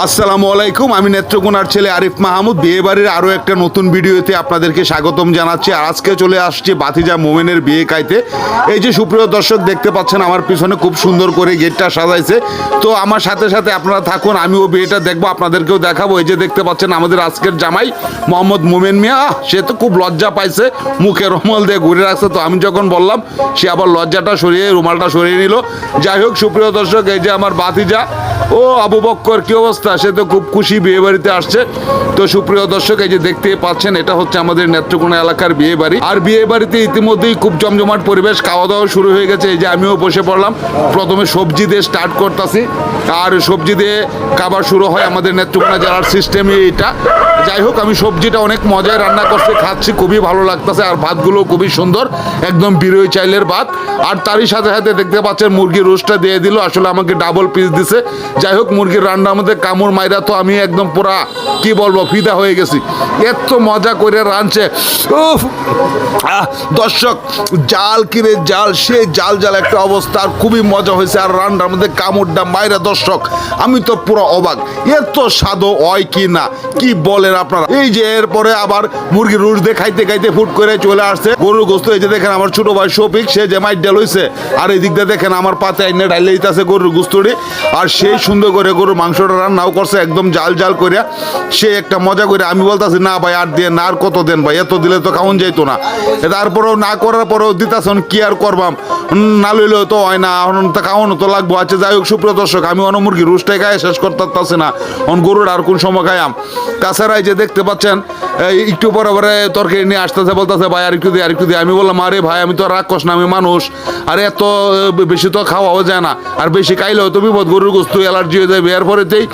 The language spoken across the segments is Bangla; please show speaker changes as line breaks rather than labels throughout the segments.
আসসালামু আলাইকুম, আমি নেত্রকোনার ছেলে আরিফ মাহমুদ বিয়ে বাড়ির আরও একটা নতুন ভিডিওতে আপনাদেরকে স্বাগতম জানাচ্ছি। আর আজকে চলে আসছি ভাতিজা মোমেনের বিয়ে খাইতে। এই যে সুপ্রিয় দর্শক দেখতে পাচ্ছেন আমার পিছনে খুব সুন্দর করে গেটটা সাজাইছে। তো আমার সাথে সাথে আপনারা থাকুন, আমিও বিয়েটা দেখবো, আপনাদেরকেও দেখাবো। এই যে দেখতে পাচ্ছেন আমাদের আজকের জামাই মোহাম্মদ মোমেন মিয়া। সে তো খুব লজ্জা পাইছে, মুখে রুমাল দিয়ে ঘুরে রাখছে। তো আমি যখন বললাম সে আবার লজ্জাটা সরিয়ে রুমালটা সরিয়ে নিল। যাই হোক সুপ্রিয় দর্শক, এই যে আমার ভাতিজা ও আবু বক্কর, কি অবস্থা? সে তো খুব খুশি বিয়ে বাড়িতে আসছে। তো সুপ্রিয় দর্শক, এই যে দেখতে পাচ্ছেন এটা হচ্ছে আমাদের নেত্রকোনা এলাকার বিয়ে বাড়ি। আর বিয়ে বাড়িতে ইতিমধ্যেই খুব জমজমাট পরিবেশ, খাওয়া দাওয়া শুরু হয়ে গেছে। এই যে আমিও বসে পড়লাম। প্রথমে সবজি দিয়ে স্টার্ট করতেছি, আর সবজি দিয়ে খাবার শুরু হয় আমাদের নেত্রকোনা জেলার সিস্টেমে এটা। যাই হোক, আমি সবজিটা অনেক মজায় রান্না করতে খাচ্ছি, খুবই ভালো লাগতেছে। আর ভাতগুলো খুবই সুন্দর, একদম বিরোই চাইলের ভাত। আর তারই সাথে সাথে দেখতে পাচ্ছেন মুরগির রোস্টটা দিয়ে দিল, আসলে আমাকে ডাবল পিস দিছে। যাই হোক, মুরগির রান্নার মধ্যে কামড় মাইরা তো আমি একদম পুরা কি বলবো ফিদা হয়ে গেছি, এত মজা করে রাঁধছে। উফ, দর্শক, জাল কিরে জাল, সে জাল জাল একটা অবস্থা, আর খুবই মজা হয়েছে। আর রান্নার মধ্যে কামড়টা মাইরা দর্শক আমি তো পুরো অবাক, এত স্বাদ হয় কি না, কি বলেন আপনারা। এই যে এরপরে আবার মুরগির রোস্ট দিয়ে খাইতে খাইতে ফুট করে চলে আসছে গরুর গোস্ত। এই যে দেখেন আমার ছোট ভাই শফিক, সে যে মাইট ডাল হয়েছে। আর এই দিক দিয়ে দেখেন আমার পাতে আইনে ডাইলে দিতেছে গরুর গোস্তটি। আর সেই সুন্দর করে গরুর মাংসটা রান্নাও করছে একদম জাল জাল করে। সে একটা মজা করে, আমি বলতেছি না ভাই আর দিয়ে না, আর কত দেন ভাই, এত দিলে তো খাওয়ান যাইতো না। তারপরেও না করার পরেও দিতেছেন, কি আর করবাম, না লইলেও তো হয় না, খাওয়ানো তো লাগবো। আচ্ছা যাই হোক সুপ্রিয় দর্শক, আমি অন মুরগি রোস্টটাই খাই শেষ করতে পারছি না, অন গরুর আর কোন সময় খাইয়াম। তাছাড়া এই যে দেখতে পাচ্ছেন একটু পরে পরে তরকারি নিয়ে আসতেছে, বলতেছে ভাই আর একটু দিয়ে আর একটু দিয়ে। আমি বললাম আরে ভাই আমি তো রাক্ষস না, আমি মানুষ, আর এত বেশি তো খাওয়াও যায় না, আর বেশি খাইলেও তো বিপদ, গরুর গোস্ত অ্যালার্জি হয়ে যাবে। এরপরেতেই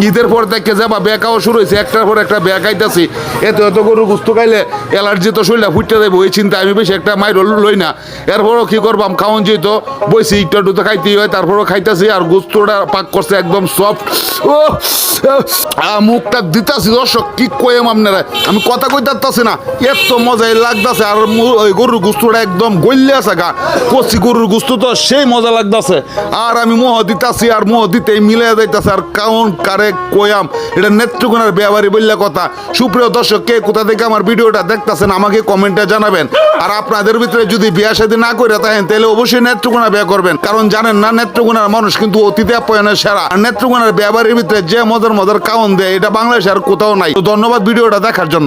ঈদের পর দেখে যাবা বেকাও শুরু হয়েছে, একটার পর একটা বেয়া খাইতেছি। এত গরুর গোস্ত খাইলে অ্যালার্জি তো শরীরটা ফুটতে দেবো, ওই চিন্তা আমি বেশি একটা মাইর লই না। এরপরও কি করবাম, খাওয়ান যেত বইছি, একটু তো খাইতেই হয়, তারপরও খাইতেছি। আর গোস্তটা পাক করছে একদম সফট। ও মুখটা দিতাছি দর্শক, কি কইম আপনারা, আমি কথা কইতাছি না, এত মজাই লাগতেছে। আর ওই গরুর গোস্তটা একদম গইলে আছে গা, কচি গরুর গোস্ত তো সেই মজা লাগতেছে। আর আমি মোহ দিতাছি, আর মোহ দিতেই মিলে যাইতেছে। আর কাউন কারে কয়াম, এটা নেত্রকোনার বিয়াবাড়ি বললে কথা। সুপ্রিয় দর্শক, কে কোথা থেকে আমার ভিডিওটা দেখতেছেন আমাকে কমেন্টে জানাবেন। আর আপনাদের ভিতরে যদি বিয়া শাদী না করে থাকেন তাহলে অবশ্যই নেত্রকোনা বিয়া করবেন, কারণ জানেন না নেত্রকোনার মানুষ কিন্তু অতিথি আপ্যায়নের সেরা। আর নেত্রকোনার বিয়াবাড়ির ভিতরে যে মজার মজার কাউন দেয়, এটা বাংলাদেশে আর কোথাও নাই। তো ধন্যবাদ ভিডিওটা দেখার জন্য।